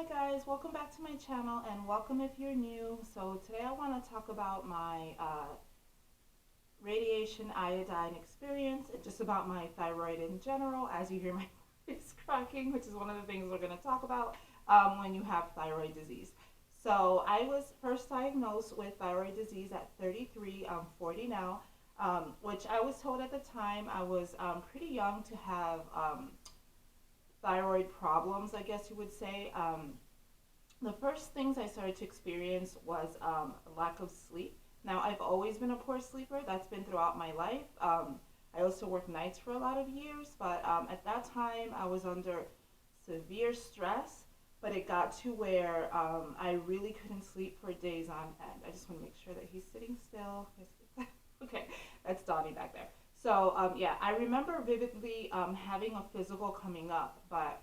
Hi guys, welcome back to my channel and welcome if you're new. So today I want to talk about my radiation iodine experience and just about my thyroid in general, as you hear my voice cracking, which is one of the things we're going to talk about when you have thyroid disease. So I was first diagnosed with thyroid disease at 33. I'm 40 now, which I was told at the time I was pretty young to have thyroid problems, I guess you would say. The first things I started to experience was lack of sleep. Now, I've always been a poor sleeper. That's been throughout my life. I also worked nights for a lot of years, but at that time I was under severe stress. But it got to where I really couldn't sleep for days on end. I just want to make sure that he's sitting still. Okay, that's Donnie back there. So yeah, I remember vividly having a physical coming up, but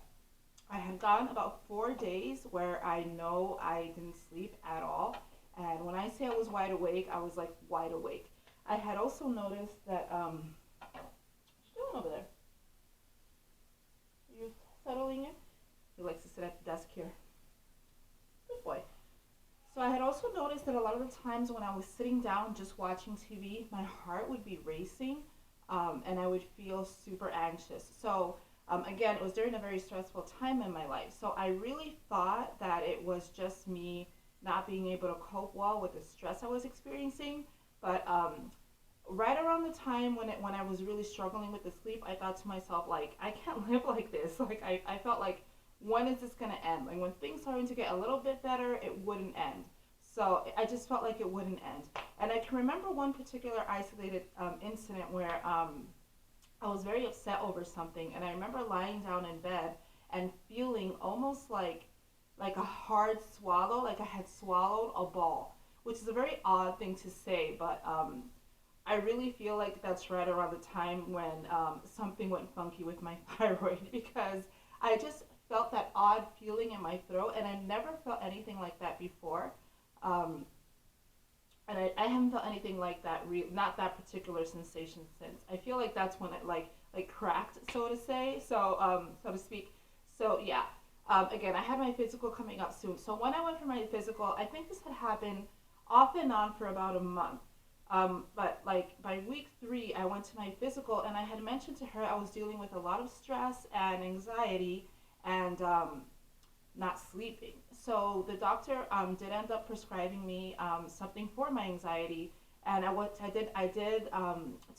I had gone about 4 days where I know I didn't sleep at all. And when I say I was wide awake, I was like wide awake. I had also noticed that, what you doing over there? Are you settling in? He likes to sit at the desk here. Good boy. So I had also noticed that a lot of the times when I was sitting down just watching TV, my heart would be racing, and I would feel super anxious. So again, it was during a very stressful time in my life. So I really thought that it was just me not being able to cope well with the stress I was experiencing. But right around the time when I was really struggling with the sleep, I thought to myself, like, I can't live like this. Like I felt like, when is this gonna end? Like when things started to get a little bit better, it wouldn't end. So I just felt like it wouldn't end. And I can remember one particular isolated incident where I was very upset over something, and I remember lying down in bed and feeling almost like a hard swallow, like I had swallowed a ball, which is a very odd thing to say, but I really feel like that's right around the time when something went funky with my thyroid because I just felt that odd feeling in my throat, and I never felt anything like that before. Um, and I haven't felt anything like that, not that particular sensation since. I feel like that's when it like cracked, so to say, so to speak. So yeah, again, I had my physical coming up soon. So when I went for my physical, I think this had happened off and on for about a month. But like by week 3, I went to my physical, and I had mentioned to her I was dealing with a lot of stress and anxiety, and not sleeping. So the doctor did end up prescribing me something for my anxiety, and I did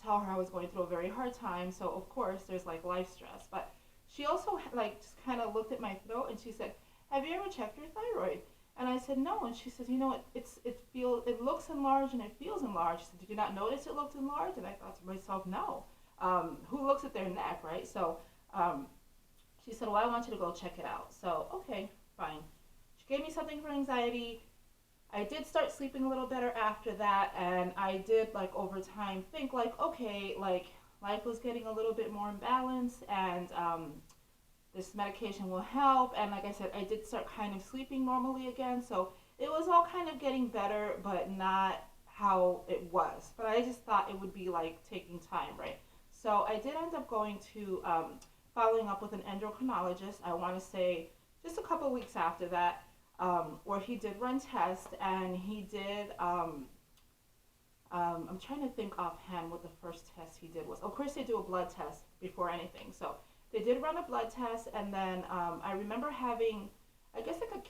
tell her I was going through a very hard time. So of course there's like life stress, but she also like just kind of looked at my throat and she said, "Have you ever checked your thyroid?" And I said no, and she says, "You know, it looks enlarged and it feels enlarged." She said, "Did you not notice it looked enlarged?" And I thought to myself, no. Who looks at their neck, right? So um, she said, "Well, I want you to go check it out." So, okay, fine. She gave me something for anxiety. I did start sleeping a little better after that, and I did, like, over time think, like, okay, like, life was getting a little bit more in balance, and this medication will help. And like I said, I did start kind of sleeping normally again. So it was all kind of getting better, but not how it was. But I just thought it would be like taking time, right? So I did end up going to following up with an endocrinologist. I want to say just a couple weeks after that, where he did run tests, and he did. I'm trying to think offhand what the first test he did was. Of course, they do a blood test before anything. So they did run a blood test, and then I remember having, I guess, like a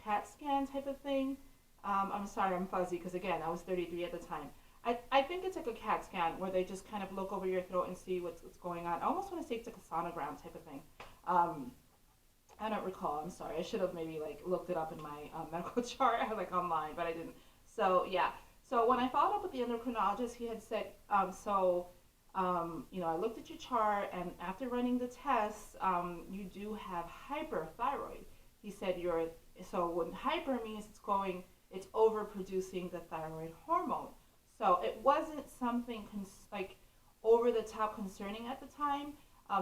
CAT scan type of thing. I'm sorry, I'm fuzzy because again, I was 33 at the time. I think it's like a CAT scan where they just kind of look over your throat and see what's going on. I almost want to say it's like a sonogram type of thing. Um, I don't recall. I'm sorry. I should have maybe like looked it up in my medical chart like online, but I didn't. So yeah. So when I followed up with the endocrinologist, he had said, you know, I looked at your chart, and after running the tests, you do have hyperthyroid. He said so when hyper means it's overproducing the thyroid hormone. So it wasn't something like over the top concerning at the time,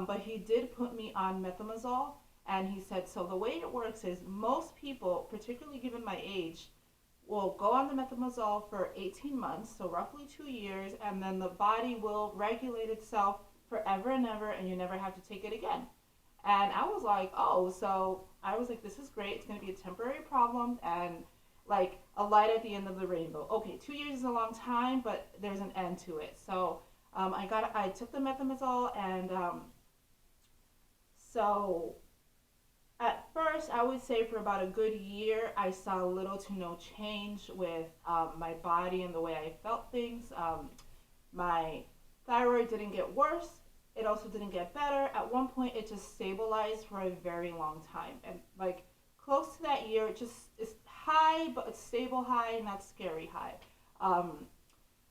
but he did put me on methimazole, and he said, so the way it works is most people, particularly given my age, will go on the methimazole for 18 months, so roughly 2 years, and then the body will regulate itself forever and ever, and you never have to take it again. And I was like, oh, so I was like, this is great. It's going to be a temporary problem and like a light at the end of the rainbow. Okay, 2 years is a long time, but there's an end to it. So I took the methimazole, and so at first, I would say for about a good year, I saw little to no change with my body and the way I felt things. My thyroid didn't get worse. It also didn't get better. At one point, it just stabilized for a very long time. And like close to that year, it just is high, but it's stable high, not scary high. Um,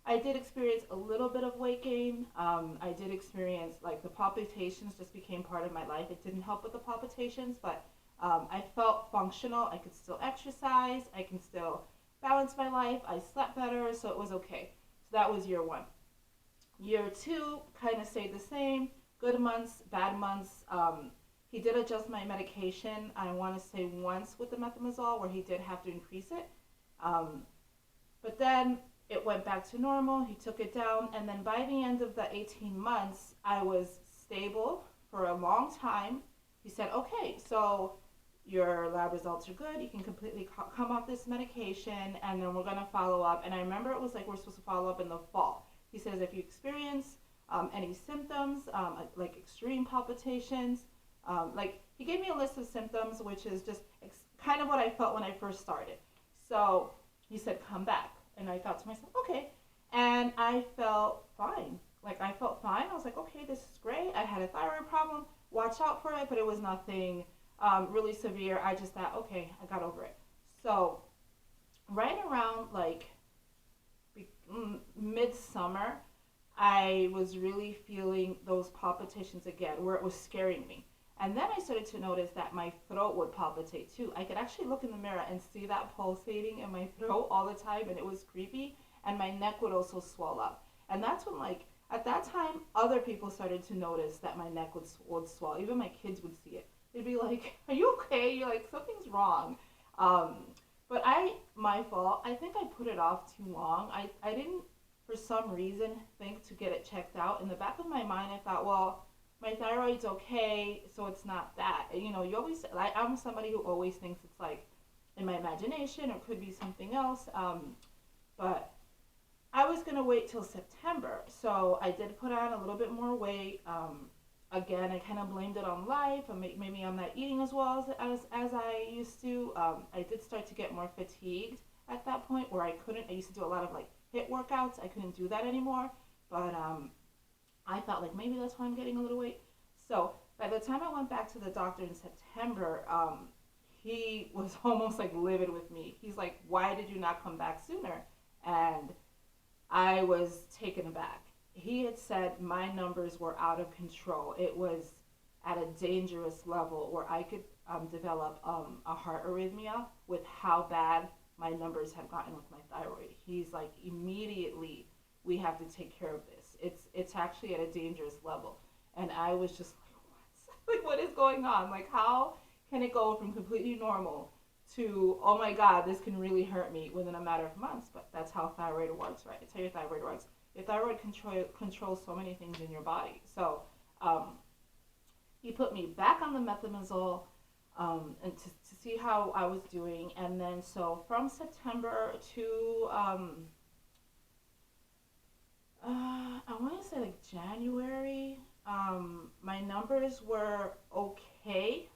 I did experience a little bit of weight gain. I did experience like the palpitations just became part of my life. It didn't help with the palpitations, but I felt functional. I could still exercise. I can still balance my life. I slept better, so it was okay. So that was year one. Year two kind of stayed the same. Good months, bad months. He did adjust my medication. I want to say once with the methimazole where he did have to increase it. Um, but then it went back to normal. He took it down. And then by the end of the 18 months, I was stable for a long time. He said, okay, so your lab results are good. You can completely come off this medication, and then we're going to follow up. And I remember it was like we're supposed to follow up in the fall. He says if you experience any symptoms, like extreme palpitations, like he gave me a list of symptoms, which is just kind of what I felt when I first started. So he said, come back. And I thought to myself, okay. And I felt fine. Like I felt fine. I was like, okay, this is great. I had a thyroid problem. Watch out for it, but it was nothing really severe. I just thought, okay, I got over it. So right around like midsummer, I was really feeling those palpitations again, where it was scaring me. And then I started to notice that my throat would palpitate too. I could actually look in the mirror and see that pulsating in my throat all the time, and it was creepy. And my neck would also swell up. And that's when, like, at that time, other people started to notice that my neck would swell. Even my kids would see it. They'd be like, are you okay? You're like, something's wrong. Um, but my fault. I think I put it off too long. I didn't, for some reason, think to get it checked out. In the back of my mind, I thought, well, my thyroid's okay, so it's not that. You know, you always, I'm somebody who always thinks it's like in my imagination or could be something else. But I was going to wait till September. So I did put on a little bit more weight. Again, I kind of blamed it on life. Or maybe I'm not eating as well as I used to. I did start to get more fatigued at that point where I used to do a lot of like HIIT workouts. I couldn't do that anymore. But I thought like maybe that's why I'm getting a little weight. So by the time I went back to the doctor in September, he was almost like livid with me. He's like, why did you not come back sooner? And I was taken aback. He had said my numbers were out of control. It was at a dangerous level where I could develop a heart arrhythmia with how bad my numbers had gotten with my thyroid. He's like, immediately, we have to take care of this. It's actually at a dangerous level. And I was just like, what? Like, what is going on? Like, how can it go from completely normal to, oh my God, this can really hurt me within a matter of months? But that's how thyroid works, right? It's how your thyroid works. Your thyroid controls so many things in your body. So he put me back on the methimazole and to see how I was doing. And then so from September to I want to say like January, my numbers were okay,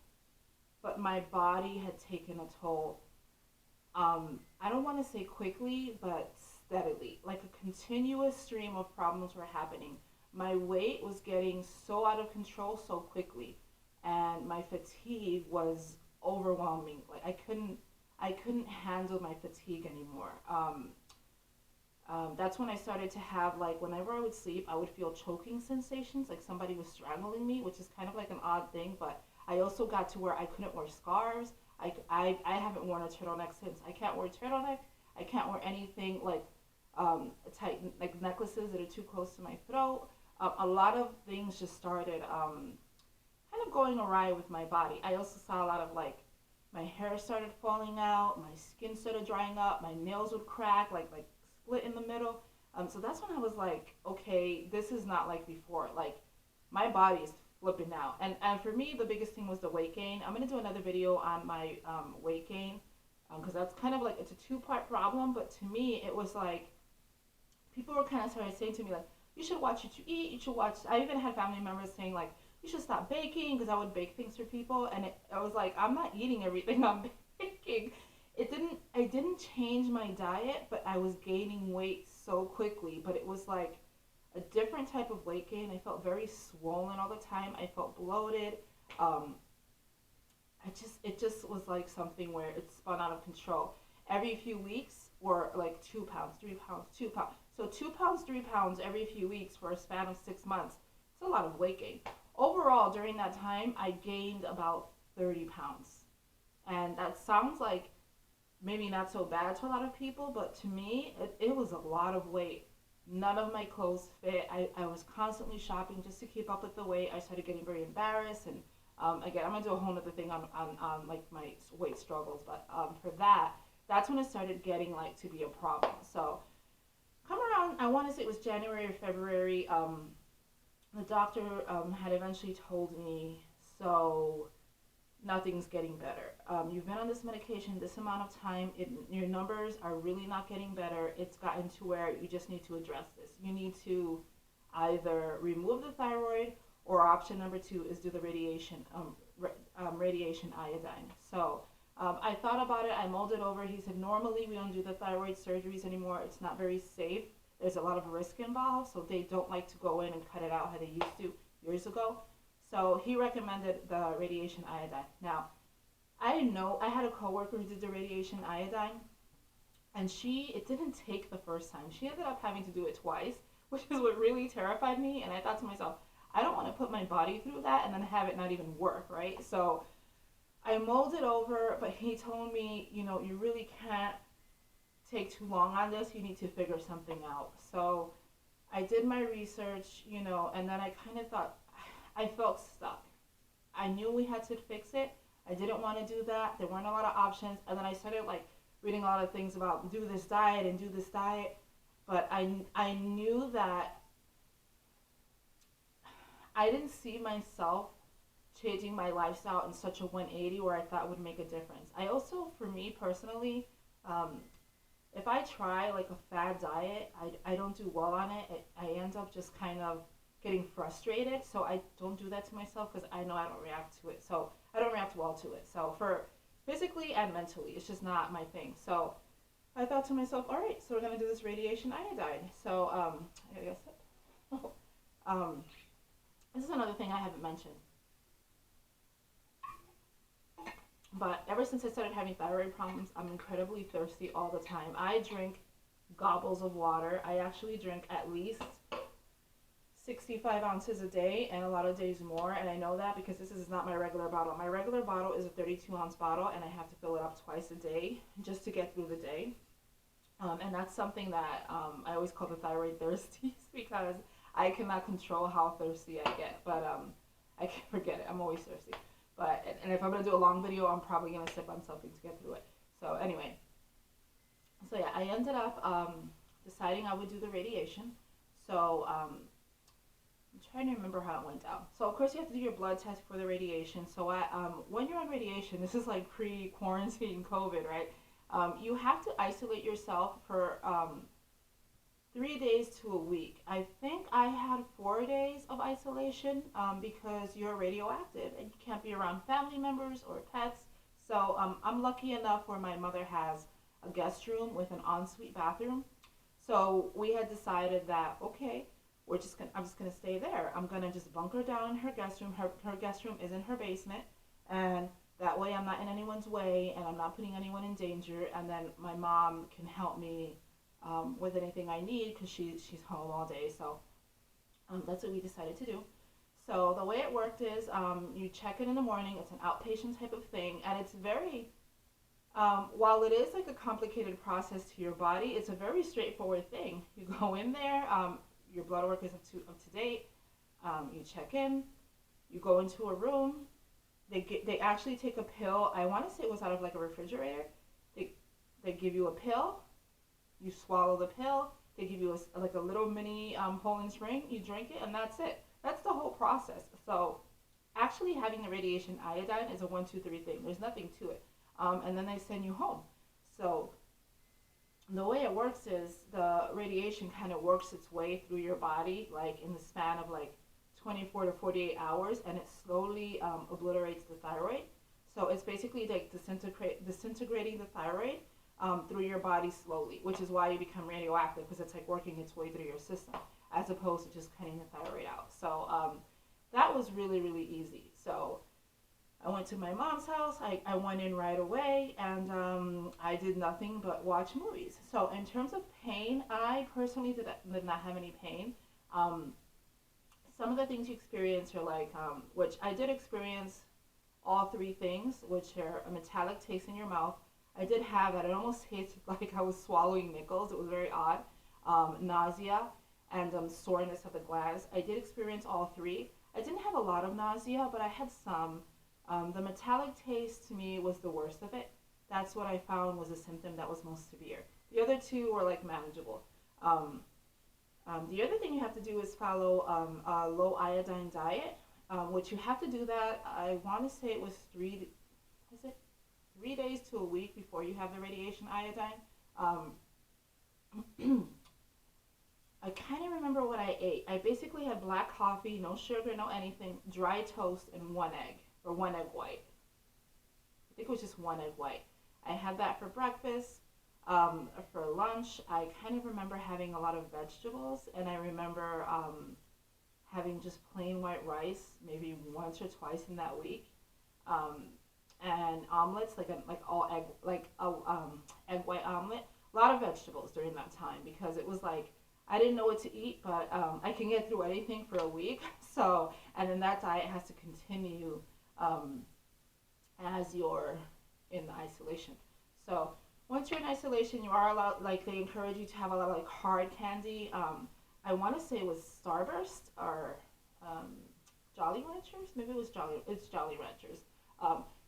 but my body had taken a toll. I don't want to say quickly, but steadily. Like a continuous stream of problems were happening. My weight was getting so out of control so quickly, and my fatigue was overwhelming. Like I couldn't handle my fatigue anymore. That's when I started to have like whenever I would sleep, I would feel choking sensations, like somebody was strangling me, which is kind of like an odd thing. But I also got to where I couldn't wear scarves. I haven't worn a turtleneck since. I can't wear a turtleneck. I can't wear anything like tight like necklaces that are too close to my throat. A lot of things just started kind of going awry with my body. I also saw a lot of like my hair started falling out, my skin started drying up, my nails would crack, like split in the middle. So that's when I was like, okay, this is not like before. Like my body is flipping out. And for me, the biggest thing was the weight gain. I'm gonna do another video on my weight gain because that's kind of like it's a two-part problem. But to me, it was like people were kind of started saying to me like, you should watch what you eat. You should watch. I even had family members saying like, you should stop baking because I would bake things for people, and I was like, I'm not eating everything I'm baking. I didn't change my diet, but I was gaining weight so quickly. But it was like a different type of weight gain. I felt very swollen all the time. I felt bloated. Um, it just was like something where it spun out of control. Every few weeks, or like 2 pounds, 3 pounds, 2 pounds. So 2 pounds, 3 pounds every few weeks for a span of 6 months. It's a lot of weight gain. Overall, during that time, I gained about 30 pounds. And that sounds like maybe not so bad to a lot of people, but to me, it was a lot of weight. None of my clothes fit. I was constantly shopping just to keep up with the weight. I started getting very embarrassed. And again, I'm going to do a whole other thing on like my weight struggles. But for that, that's when it started getting like to be a problem. So come around, I want to say it was January or February, the doctor had eventually told me, so nothing's getting better. You've been on this medication this amount of time. Your numbers are really not getting better. It's gotten to where you just need to address this. You need to either remove the thyroid, or option number 2 is do the radiation iodine. So I thought about it. I mulled it over. He said, normally we don't do the thyroid surgeries anymore. It's not very safe. There's a lot of risk involved, so they don't like to go in and cut it out how they used to years ago. So he recommended the radiation iodine. Now, I know I had a coworker who did the radiation iodine, and it didn't take the first time. She ended up having to do it twice, which is what really terrified me. And I thought to myself, I don't want to put my body through that and then have it not even work, right? So I mulled it over, but he told me, you really can't take too long on this. You need to figure something out. So I did my research, and then I kind of thought, I felt stuck. I knew we had to fix it. I didn't want to do that. There weren't a lot of options. And then I started like reading a lot of things about do this diet and do this diet. But I knew that I didn't see myself changing my lifestyle in such a 180 where I thought would make a difference. I also, for me personally, if I try like a fad diet, I don't do well on it. I end up just kind of getting frustrated. So I don't do that to myself because I know I don't react to it. So I don't react well to it. So for physically and mentally, it's just not my thing. So I thought to myself, all right, so we're going to do this radiation iodine. So I guess this is another thing I haven't mentioned. But ever since I started having thyroid problems, I'm incredibly thirsty all the time. I drink gobbles of water. I actually drink at least 65 ounces a day, and a lot of days more. And I know that because this is not my regular bottle. My regular bottle is a 32-ounce bottle, and I have to fill it up twice a day just to get through the day. And that's something that I always call the thyroid thirsties because I cannot control how thirsty I get. But I can't forget it. I'm always thirsty. But and if I'm going to do a long video, I'm probably going to sip on something to get through it. So anyway. So yeah, I ended up deciding I would do the radiation. So I'm trying to remember how it went down. So of course you have to do your blood test for the radiation. So when you're on radiation, this is like pre-quarantine COVID, right? You have to isolate yourself for 3 days to a week. I think I had 4 days of isolation because you're radioactive and you can't be around family members or pets. So I'm lucky enough where my mother has a guest room with an ensuite bathroom. So we had decided that, okay, I'm just gonna stay there. I'm gonna just bunker down in her guest room. Her guest room is in her basement, and that way I'm not in anyone's way and I'm not putting anyone in danger. And then my mom can help me with anything I need because she's home all day. So that's what we decided to do. So the way it worked is you check in the morning. It's an outpatient type of thing, and it's very while it is like a complicated process to your body, it's a very straightforward thing. You go in there, your blood work is up to date. You check in, you go into a room. They actually take a pill. I want to say it was out of like a refrigerator. They give you a pill. You swallow the pill. They give you like a little mini Poland spring. You drink it, and that's it. That's the whole process. So actually having the radiation iodine is a 1, 2, 3 thing. There's nothing to it. And then they send you home. So the way it works is the radiation kind of works its way through your body, like in the span of like 24 to 48 hours, and it slowly obliterates the thyroid. So it's basically like disintegrating the thyroid through your body slowly, which is why you become radioactive, because it's like working its way through your system as opposed to just cutting the thyroid out. So that was really, really easy. So I went to my mom's house. I went in right away, and I did nothing but watch movies. So in terms of pain, I personally did not have any pain. Um, some of the things you experience are like, which I did experience all three things, which are a metallic taste in your mouth. I did have that. It almost tasted like I was swallowing nickels. It was very odd. Nausea and soreness of the glands. I did experience all three. I didn't have a lot of nausea, but I had some. The metallic taste to me was the worst of it. That's what I found was a symptom that was most severe. The other two were like manageable. Um, the other thing you have to do is follow a low iodine diet, which you have to do that. I want to say it was is it 3 days to a week before you have the radiation iodine. Um, I kind of remember what I ate. I basically had black coffee, no sugar, no anything, dry toast, and one egg, or one egg white. I think it was just one egg white. I had that for breakfast. For lunch, I kind of remember having a lot of vegetables, and I remember having just plain white rice, maybe once or twice in that week, um, and omelets, like all egg, like a egg white omelet. A lot of vegetables during that time because it was like I didn't know what to eat, but I can get through anything for a week. So, and then that diet has to continue um, as you're in the isolation. So once you're in isolation, you are allowed, like they encourage you to have a lot of like hard candy. I want to say it was Starburst or um, Jolly Ranchers. Maybe it was It's Jolly Ranchers.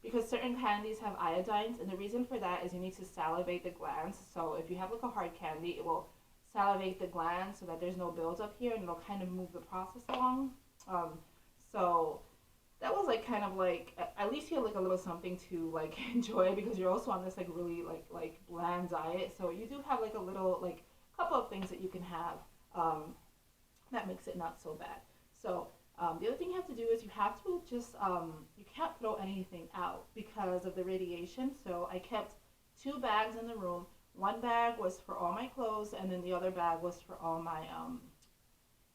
Because certain candies have iodines, and the reason for that is you need to salivate the glands. So if you have like a hard candy, it will salivate the glands so that there's no buildup here, and it'll kind of move the process along. So that was like kind of like at least you have like a little something to like enjoy because you're also on this like really like bland diet. So you do have like a little like couple of things that you can have that makes it not so bad. So the other thing you have to do is you have to just you can't throw anything out because of the radiation. So I kept 2 bags in the room. One bag was for all my clothes, and then the other bag was for all my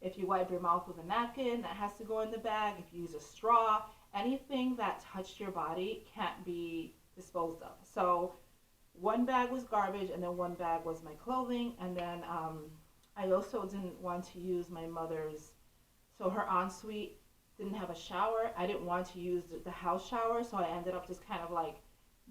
if you wipe your mouth with a napkin, that has to go in the bag. If you use a straw, anything that touched your body can't be disposed of. So one bag was garbage, and then one bag was my clothing, and then I also didn't want to use my mother's. So her ensuite didn't have a shower. I didn't want to use the house shower, so I ended up just kind of like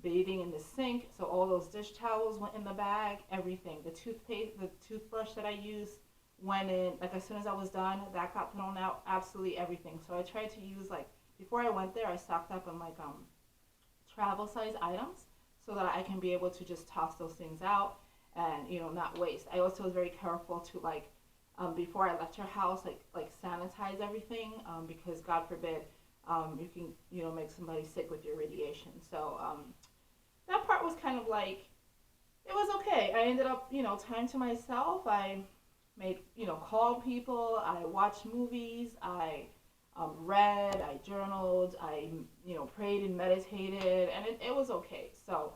bathing in the sink. So all those dish towels went in the bag, everything. The toothpaste, the toothbrush that I used went in. Like as soon as I was done, that got thrown out. Absolutely everything. So I tried to use like before I went there, I stocked up on like travel size items so that I can be able to just toss those things out and not waste. I also was very careful to like before I left her house, like sanitize everything because God forbid you can make somebody sick with your radiation. So that part was kind of like it was okay. I ended up time to myself. I made called people. I watched movies. I read. I journaled. I prayed and meditated, and it was okay. So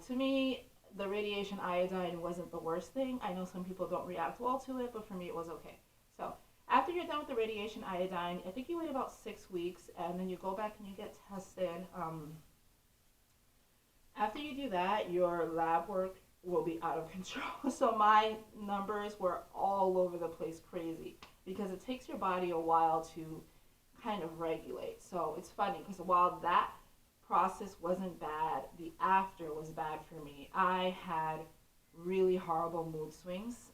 to me, the radiation iodine wasn't the worst thing. I know some people don't react well to it, but for me it was okay. So after you're done with the radiation iodine, I think you wait about 6 weeks, and then you go back and you get tested. After you do that, your lab work will be out of control. So my numbers were all over the place, crazy, because it takes your body a while to kind of regulate. So it's funny because while that process wasn't bad, the after was bad for me. I had really horrible mood swings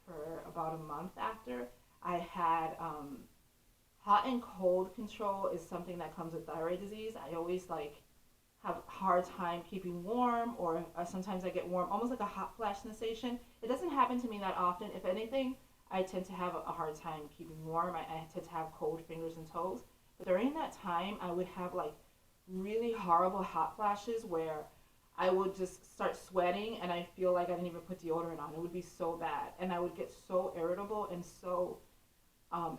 for about a month after. I had hot and cold control is something that comes with thyroid disease. I always like have a hard time keeping warm, or sometimes I get warm, almost like a hot flash sensation. It doesn't happen to me that often. If anything, I tend to have a hard time keeping warm. I tend to have cold fingers and toes. But during that time, I would have like really horrible hot flashes where I would just start sweating and I feel like I didn't even put deodorant on. It would be so bad. And I would get so irritable and so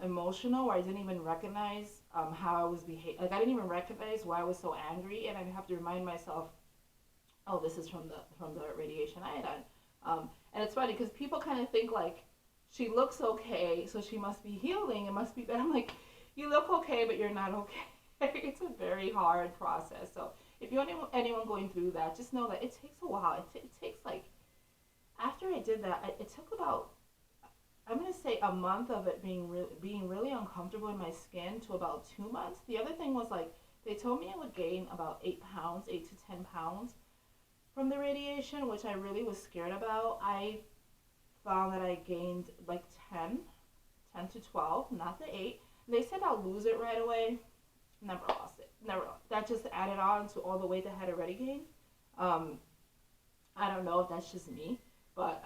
emotional where I didn't even recognize how I was behaving. Like I didn't even recognize why I was so angry, and I'd have to remind myself, oh, this is from the radiation iodine. And it's funny because people kind of think like she looks okay, so she must be healing. It must be bad. I'm like, you look okay, but you're not okay. It's a very hard process. So if you know anyone going through that, just know that it takes a while. It takes like after I did that, it took about I'm gonna say a month of it being really uncomfortable in my skin to about 2 months. The other thing was like they told me I would gain about 8 pounds, 8 to 10 pounds from the radiation, which I really was scared about. I found that I gained like 10 to 12, not the 8. They said I'll lose it right away. Never lost it. Never. That just added on to all the weight that I had already gained. Um, I don't know if that's just me, but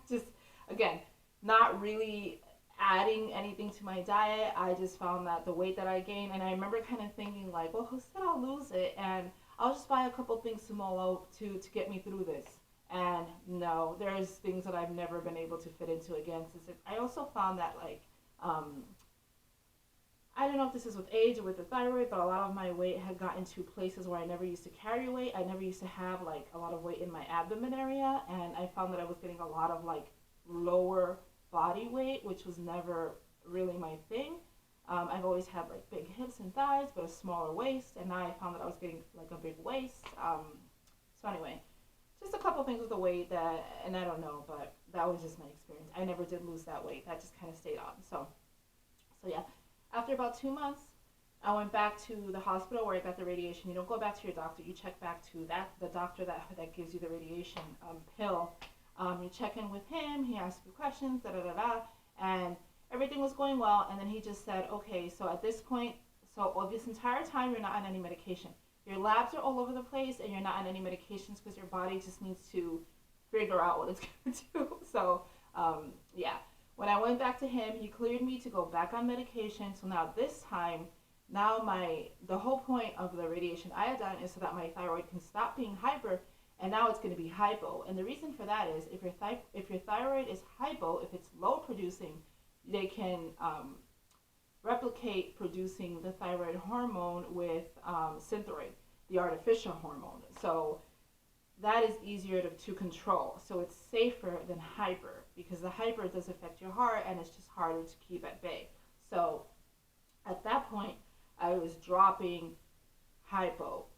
just again, not really adding anything to my diet. I just found that the weight that I gained, and I remember kind of thinking like, well, who said I'll lose it? And I'll just buy a couple things tomorrow to get me through this. And no, there's things that I've never been able to fit into again. I also found that like, I don't know if this is with age or with the thyroid, but a lot of my weight had gotten to places where I never used to carry weight. I never used to have like a lot of weight in my abdomen area, and I found that I was getting a lot of like lower body weight, which was never really my thing. I've always had like big hips and thighs, but a smaller waist, and now I found that I was getting like a big waist. So anyway, just a couple things with the weight that, and I don't know, but that was just my experience. I never did lose that weight. That just kind of stayed on. So yeah. After about 2 months, I went back to the hospital where I got the radiation. You don't go back to your doctor. You check back to the doctor that gives you the radiation pill. You check in with him. He asks you questions, da da da da, and everything was going well. And then he just said, okay, so at this point, so this entire time you're not on any medication. Your labs are all over the place, and you're not on any medications because your body just needs to figure out what it's going to do. So yeah. When I went back to him, he cleared me to go back on medication. So now this time, the whole point of the radiation iodine is so that my thyroid can stop being hyper, and now it's going to be hypo. And the reason for that is if your thyroid is hypo, if it's low producing, they can replicate producing the thyroid hormone with synthroid, the artificial hormone. So that is easier to control. So it's safer than hyper because the hyper does affect your heart and it's just harder to keep at bay. So at that point, I was dropping hypo.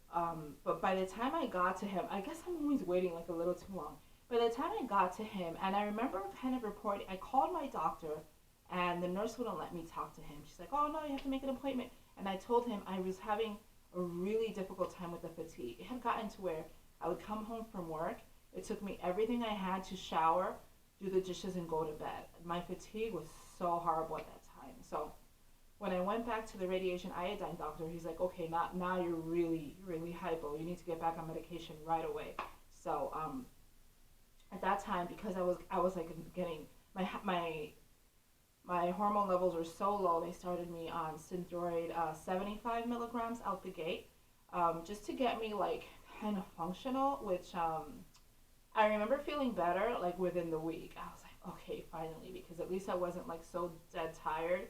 But by the time I got to him, I guess I'm always waiting like a little too long. By the time I got to him, and I remember kind of reporting, I called my doctor and the nurse wouldn't let me talk to him. She's like, oh no, you have to make an appointment. And I told him I was having a really difficult time with the fatigue. It had gotten to where I would come home from work. It took me everything I had to shower, do the dishes, and go to bed. My fatigue was so horrible at that time. So when I went back to the radiation iodine doctor, he's like, okay, now you're really, really hypo. You need to get back on medication right away. So at that time, because I was like getting my hormone levels were so low, they started me on Synthroid 75 milligrams out the gate, just to get me like kind of functional, which I remember feeling better like within the week. I was like, okay, finally, because at least I wasn't like so dead tired.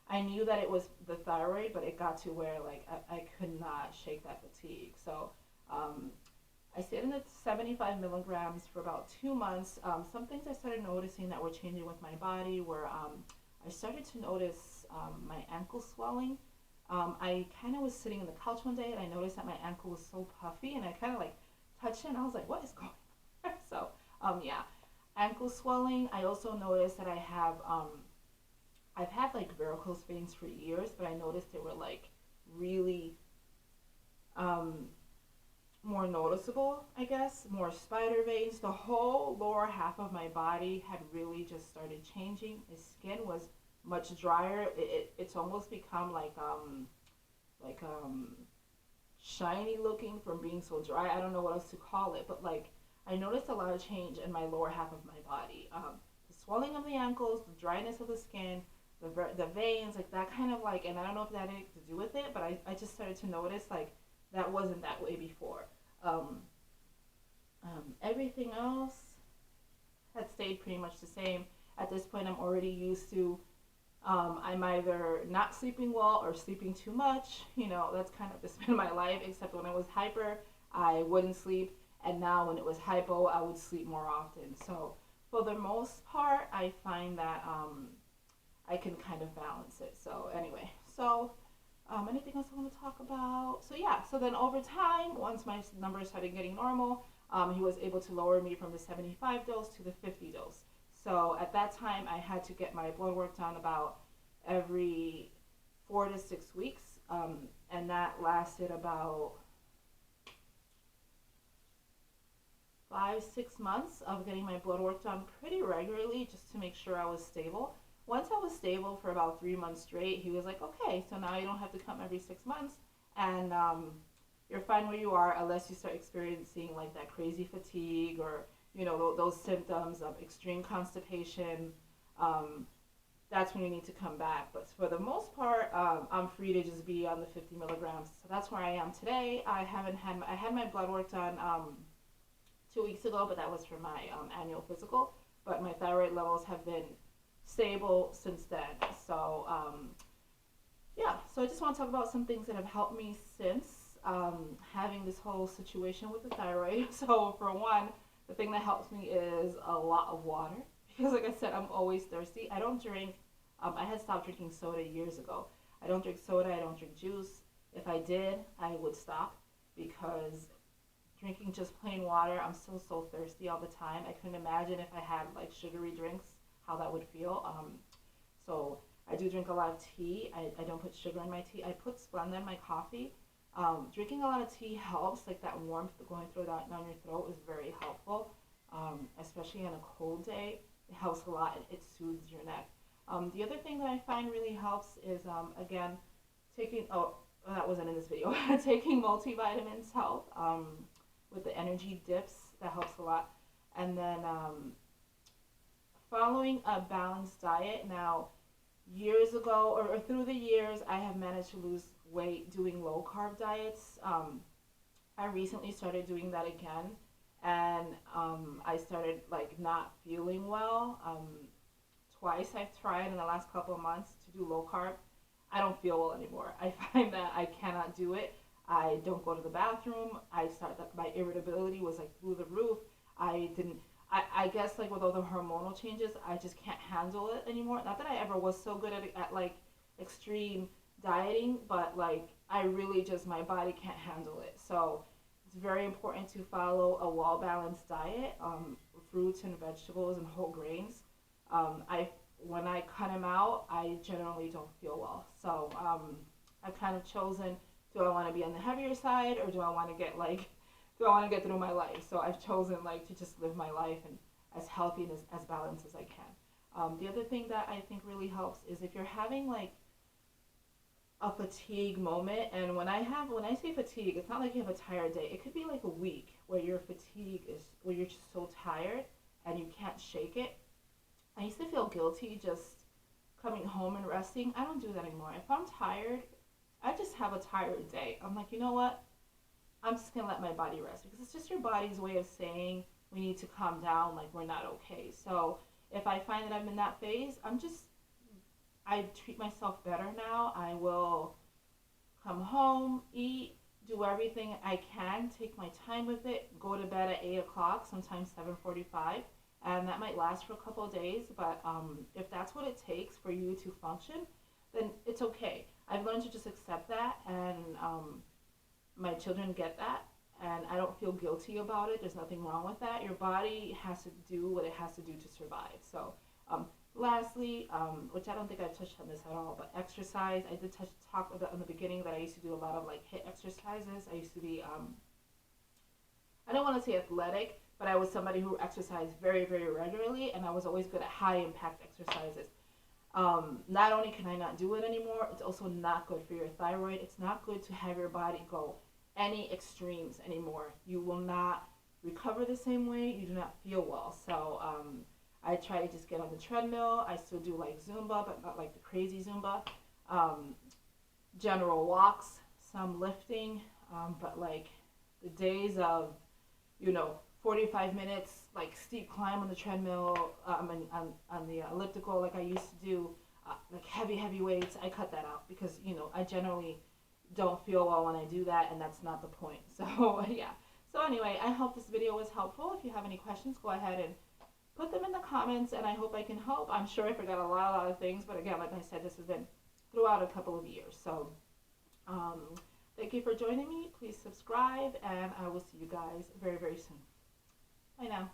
I knew that it was the thyroid, but it got to where like I could not shake that fatigue. So I stayed in the 75 milligrams for about 2 months. Some things I started noticing that were changing with my body were I started to notice my ankle swelling. I kind of was sitting on the couch one day and I noticed that my ankle was so puffy, and I kind of like touched it and I was like, what is going on? So yeah, ankle swelling. I also noticed that I've had like varicose veins for years, but I noticed they were like really more noticeable, I guess, more spider veins. The whole lower half of my body had really just started changing. My skin was much drier. It's almost become like shiny looking from being so dry. I don't know what else to call it, but like I noticed a lot of change in my lower half of my body. The swelling of the ankles, the dryness of the skin, the veins, like that kind of like, and I don't know if that had anything to do with it, but I just started to notice like that wasn't that way before. Um, Everything else had stayed pretty much the same. At this point, I'm already used to I'm either not sleeping well or sleeping too much. You know, that's kind of just been my life, except when I was hyper, I wouldn't sleep. And now when it was hypo, I would sleep more often. So for the most part, I find that I can kind of balance it. So anyway, so anything else I want to talk about? So yeah, so then over time, once my numbers started getting normal, he was able to lower me from the 75 dose to the 50 dose. So at that time, I had to get my blood work done about every 4 to 6 weeks, and that lasted about 5, 6 months of getting my blood work done pretty regularly just to make sure I was stable. Once I was stable for about 3 months straight, he was like, okay, so now you don't have to come every 6 months, and you're fine where you are unless you start experiencing like that crazy fatigue or those symptoms of extreme constipation. Um, that's when you need to come back. But for the most part, I'm free to just be on the 50 milligrams. So that's where I am today. I had my blood work done 2 weeks ago, but that was for my annual physical. But my thyroid levels have been stable since then. So yeah, so I just want to talk about some things that have helped me since having this whole situation with the thyroid. So for one, the thing that helps me is a lot of water because, like I said, I'm always thirsty. I don't drink. I had stopped drinking soda years ago. I don't drink soda. I don't drink juice. If I did, I would stop because drinking just plain water, I'm still so thirsty all the time. I couldn't imagine if I had like sugary drinks, how that would feel. So I do drink a lot of tea. I don't put sugar in my tea. I put Splenda in my coffee. Drinking a lot of tea helps, like that warmth going through that down your throat is very helpful, especially on a cold day. It helps a lot and it soothes your neck. The other thing that I find really helps is, again, that wasn't in this video, taking multivitamins help with the energy dips. That helps a lot. And then following a balanced diet. Now, years ago or through the years, I have managed to lose weight doing low carb diets. I recently started doing that again, and I started like not feeling well. Twice I've tried in the last couple of months to do low carb. I don't feel well anymore. I find that I cannot do it. I don't go to the bathroom. My irritability was like through the roof. I didn't. I guess like with all the hormonal changes, I just can't handle it anymore. Not that I ever was so good at like extreme dieting, but like I really just, my body can't handle it. So it's very important to follow a well balanced diet, fruits and vegetables and whole grains. I When I cut them out, I generally don't feel well. So I've kind of chosen: do I want to be on the heavier side, or do I want to get through my life? So I've chosen like to just live my life and as healthy and as balanced as I can. The other thing that I think really helps is if you're having like a fatigue moment, and when I say fatigue, it's not like you have a tired day. It could be like a week where your fatigue is where you're just so tired and you can't shake it. I used to feel guilty just coming home and resting. I don't do that anymore. If I'm tired, I just have a tired day. I'm like, you know what? I'm just gonna let my body rest because it's just your body's way of saying we need to calm down, like we're not okay. So if I find that I'm in that phase, I treat myself better now. I will come home, eat, do everything I can, take my time with it, go to bed at 8 o'clock, sometimes 7:45, and that might last for a couple of days. But if that's what it takes for you to function, then it's okay. I've learned to just accept that, and my children get that, and I don't feel guilty about it. There's nothing wrong with that. Your body has to do what it has to do to survive. So lastly, which I don't think I've touched on this at all, but exercise. I did talk about in the beginning that I used to do a lot of like HIIT exercises. I used to be, I don't want to say athletic, but I was somebody who exercised very, very regularly, and I was always good at high impact exercises. Not only can I not do it anymore, it's also not good for your thyroid. It's not good to have your body go any extremes anymore. You will not recover the same way. You do not feel well. So I try to just get on the treadmill. I still do like Zumba, but not like the crazy Zumba. Um, General walks, some lifting, but like the days of, 45 minutes, like steep climb on the treadmill, on the elliptical, like I used to do, like heavy weights, I cut that out because, I generally don't feel well when I do that, and that's not the point. So, yeah. So, anyway, I hope this video was helpful. If you have any questions, go ahead and put them in the comments, and I hope I can help. I'm sure I forgot a lot of things, but again, like I said, this has been throughout a couple of years. So, um, thank you for joining me. Please subscribe, and I will see you guys very, very soon. Bye now.